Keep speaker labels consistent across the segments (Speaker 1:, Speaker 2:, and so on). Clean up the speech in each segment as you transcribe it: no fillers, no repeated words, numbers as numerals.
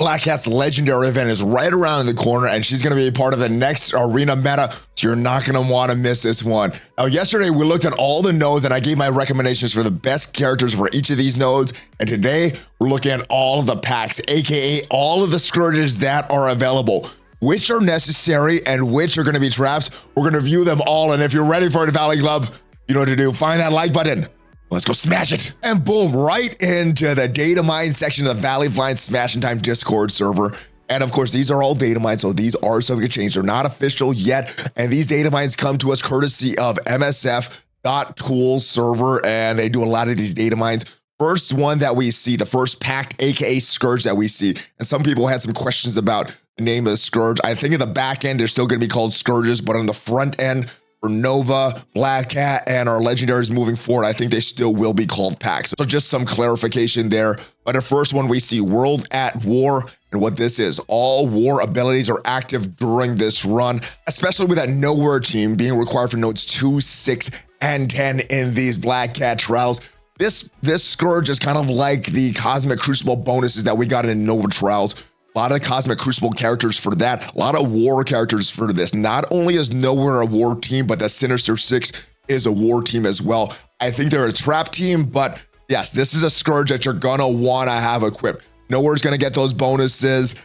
Speaker 1: Black Cat's legendary event is right around the corner, and she's going to be a part of the next arena meta, so you're not going to want to miss this one. Now, yesterday we looked at all the nodes, and I gave my recommendations for the best characters for each of these nodes, and today we're looking at all of the packs, aka all of the Scourges that are available. Which are necessary and which are going to be traps. We're going to review them all, and if you're ready for it, Valley Club, you know what to do. Find that like button. Let's go smash it. And boom, right into the data mine section of the ValleyFlyin Smash in Time Discord server. And of course, these are all data mines, so these are subject to change. They're not official yet. And these data mines come to us courtesy of MSF.Tools server, and they do a lot of these data mines. First one that we see, the first pact, aka Scourge that we see. And some people had some questions about the name of the Scourge. I think in the back end, they're still going to be called Scourges, but on the front end, for Nova, Black Cat, and our legendaries moving forward, I think they still will be called packs. So just some clarification there. But the first one we see, World at War, and what this is. All war abilities are active during this run, especially with that Nowhere team being required for nodes 2, 6, and 10 in these Black Cat trials. This Scourge is kind of like the Cosmic Crucible bonuses that we got in Nova trials. A lot of Cosmic Crucible characters for that. A lot of war characters for this. Not only is Nowhere a war team, but the Sinister Six is a war team as well. I think they're a trap team, but yes, this is a Scourge that you're gonna wanna have equipped. Nowhere's gonna get those bonuses.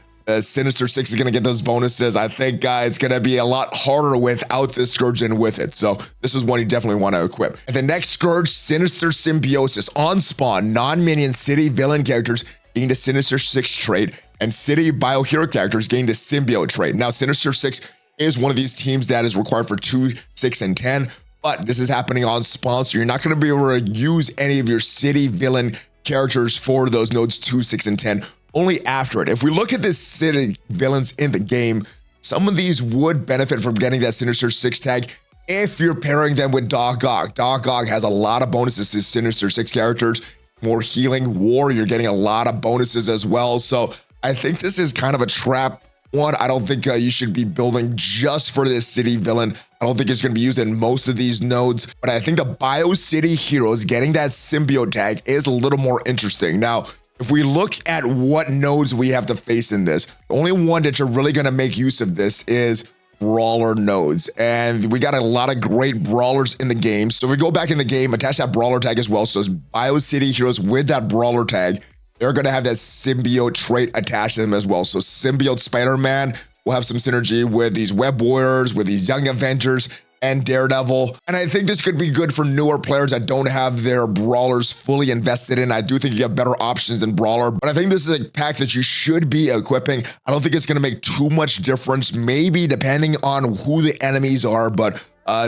Speaker 1: Sinister Six is gonna get those bonuses. I think it's gonna be a lot harder without this Scourge than with it. So this is one you definitely wanna equip. And the next Scourge, Sinister Symbiosis. On spawn, non-minion city villain characters gain the Sinister Six trait, and city biohero characters gain the symbiote trait. Now, Sinister Six is one of these teams that is required for 2, 6, and 10, but this is happening on spawn, so you're not going to be able to use any of your city villain characters for those nodes 2, 6, and 10, only after it. If we look at the city villains in the game, some of these would benefit from getting that Sinister Six tag if you're pairing them with Doc Ock. Doc Ock has a lot of bonuses to Sinister Six characters. More healing, war, you're getting a lot of bonuses as well. So I think this is kind of a trap one. I don't think you should be building just for this city villain. I don't think it's going to be used in most of these nodes, but I think the Bio City heroes getting that symbiote tag is a little more interesting. Now, if we look at what nodes we have to face in this, the only one that you're really going to make use of this is brawler nodes, and we got a lot of great brawlers in the game. So if we go back in the game, attach that brawler tag as well. So it's Bio City heroes with that brawler tag, they're going to have that symbiote trait attached to them as well. So symbiote Spider-Man will have some synergy with these web warriors, with these young Avengers, and Daredevil. And I think this could be good for newer players that don't have their brawlers fully invested in. I do think you have better options in brawler, but I think this is a pack that you should be equipping. I don't think it's going to make too much difference, maybe depending on who the enemies are, but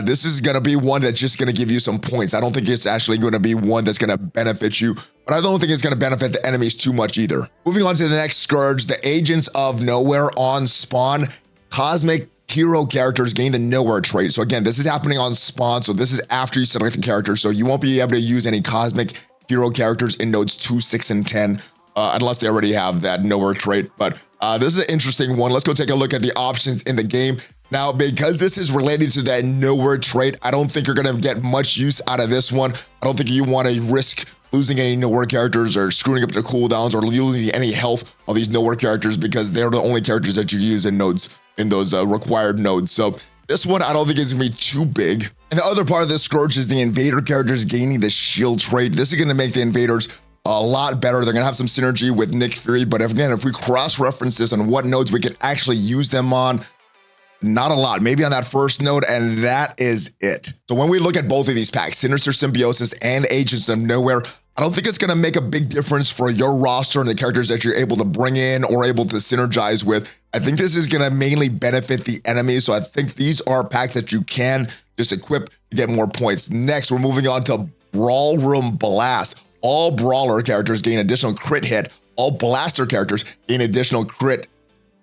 Speaker 1: this is going to be one that's just going to give you some points. I don't think it's actually going to be one that's going to benefit you, but I don't think it's going to benefit the enemies too much either. Moving on to the next Scourge, the Agents of Nowhere on spawn. Cosmic hero characters gain the Nowhere trait. So again, this is happening on spawn, so this is after you select the character, so you won't be able to use any Cosmic hero characters in nodes 2, 6, and 10 unless they already have that Nowhere trait. But this is an interesting one. Let's go take a look at the options in the game. Now, because this is related to that Nowhere trait, I don't think you're going to get much use out of this one. I don't think you want to risk losing any Nowhere characters or screwing up the cooldowns or losing any health of these Nowhere characters, because they're the only characters that you use in nodes, in those required nodes. So this one, I don't think is going to be too big. And the other part of this Scourge is the Invader characters gaining the shield trait. This is going to make the Invaders a lot better. They're going to have some synergy with Nick Fury, but if we cross-reference this on what nodes we can actually use them on, not a lot, maybe on that first node, and that is it. So when we look at both of these packs, Sinister Symbiosis and Agents of Nowhere, I don't think it's going to make a big difference for your roster and the characters that you're able to bring in or able to synergize with. I think this is going to mainly benefit the enemies. So I think these are packs that you can just equip to get more points. Next, we're moving on to Brawl Room Blast. All brawler characters gain additional crit hit. All blaster characters gain additional crit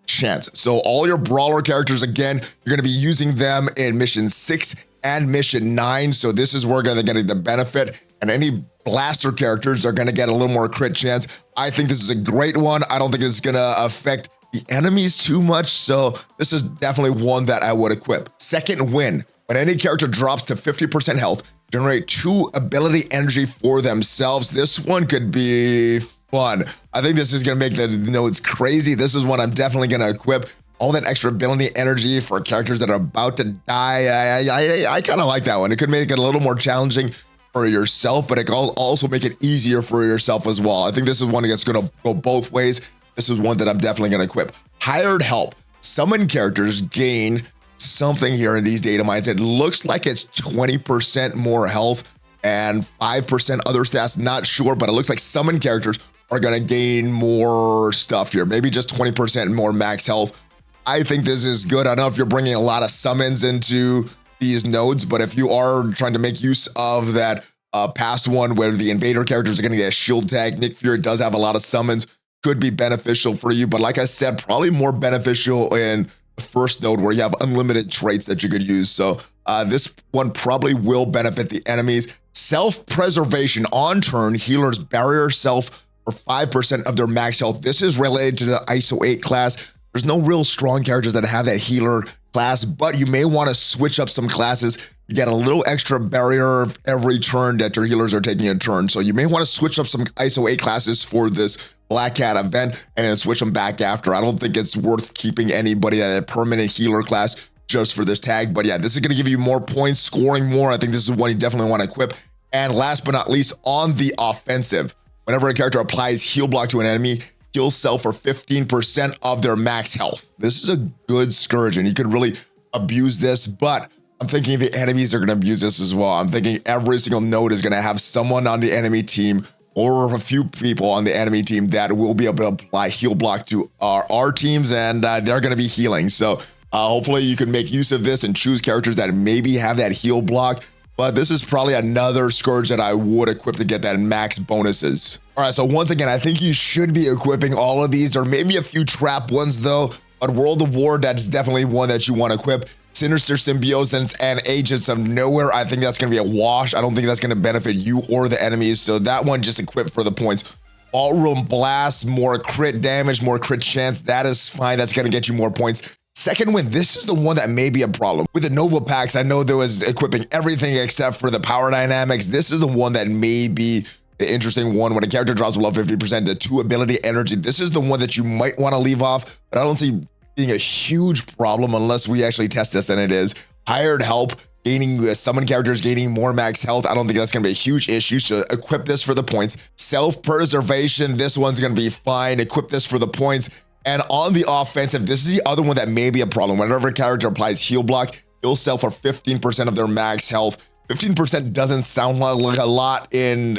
Speaker 1: chance. So all your brawler characters, again, you're going to be using them in mission 6 and mission 9. So this is where they're getting the benefit, and any blaster characters are going to get a little more crit chance. I think this is a great one. I don't think it's going to affect the enemies too much. So this is definitely one that I would equip. Second Wind. When any character drops to 50% health, generate 2 ability energy for themselves. This one could be fun. I think this is going to make the nodes crazy. This is what I'm definitely going to equip. All that extra ability energy for characters that are about to die. I kind of like that one. It could make it a little more challenging for yourself, but it can also make it easier for yourself as well. I think this is one that's going to go both ways. This is one that I'm definitely going to equip. Hired help. Summon characters gain something here in these data mines. It looks like it's 20% more health and 5% other stats. Not sure, but it looks like summon characters are going to gain more stuff here. Maybe just 20% more max health. I think this is good. I don't know if you're bringing a lot of summons into these nodes, but if you are trying to make use of that past one where the invader characters are going to get a shield tag, Nick Fury does have a lot of summons, could be beneficial for you. But like I said, probably more beneficial in the first node where you have unlimited traits that you could use. So this one probably will benefit the enemies. Self-preservation on turn, healers barrier self for 5% of their max health. This is related to the ISO 8 class. There's no real strong characters that have that healer class, but you may want to switch up some classes. You get a little extra barrier every turn that your healers are taking a turn. So you may want to switch up some ISO 8 classes for this Black Cat event and then switch them back after. I don't think it's worth keeping anybody at a permanent healer class just for this tag. But yeah, this is going to give you more points, scoring more. I think this is one you definitely want to equip. And last but not least, on the offensive, whenever a character applies heal block to an enemy, heal self for 15% of their max health. This is a good Scourge, and you could really abuse this, but I'm thinking the enemies are going to abuse this as well. I'm thinking every single node is going to have someone on the enemy team or a few people on the enemy team that will be able to apply heal block to our teams, and they're going to be healing. So hopefully you can make use of this and choose characters that maybe have that heal block. But this is probably another Scourge that I would equip to get that max bonuses. All right, so once again, I think you should be equipping all of these. There may be a few trap ones though, but World of War, that's definitely one that you want to equip. Sinister Symbiosis and Agents of Nowhere, I think that's going to be a wash. I don't think that's going to benefit you or the enemies, so that one just equip for the points. Ballroom Blast, more crit damage, more crit chance, that is fine. That's going to get you more points. Second win, this is the one that may be a problem. With the Nova Packs, I know there was equipping everything except for the power dynamics. This is the one that may be the interesting one. When a character drops below 50%, the 2 ability energy, this is the one that you might want to leave off, but I don't see being a huge problem unless we actually test this, and it is. Hired help, gaining summon characters, gaining more max health. I don't think that's going to be a huge issue, so equip this for the points. Self-preservation, this one's going to be fine. Equip this for the points. And on the offensive, this is the other one that may be a problem. Whenever a character applies heal block, heal self for 15% of their max health. 15% doesn't sound like a lot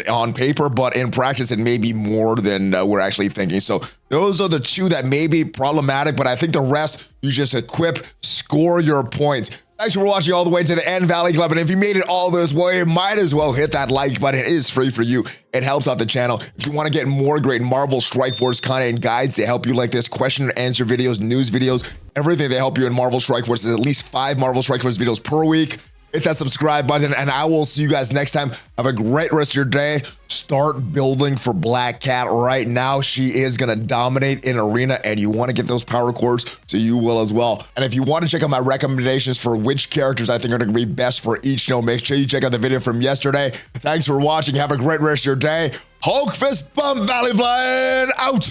Speaker 1: on paper, but in practice, it may be more than we're actually thinking. So those are the 2 that may be problematic, but I think the rest, you just equip, score your points. Thanks for watching all the way to the end, Valley Club. And if you made it all this way, you might as well hit that like button. It is free for you. It helps out the channel. If you want to get more great Marvel Strike Force content and guides to help you like this, question and answer videos, news videos, everything they help you in Marvel Strike Force. There's at least 5 Marvel Strike Force videos per week. Hit that subscribe button, and I will see you guys next time. Have a great rest of your day. Start building for Black Cat right now. She is going to dominate in arena, and you want to get those power cores, so you will as well. And if you want to check out my recommendations for which characters I think are going to be best for each node, make sure you check out the video from yesterday. Thanks for watching. Have a great rest of your day. Hulk fist bump, ValleyFlyin out.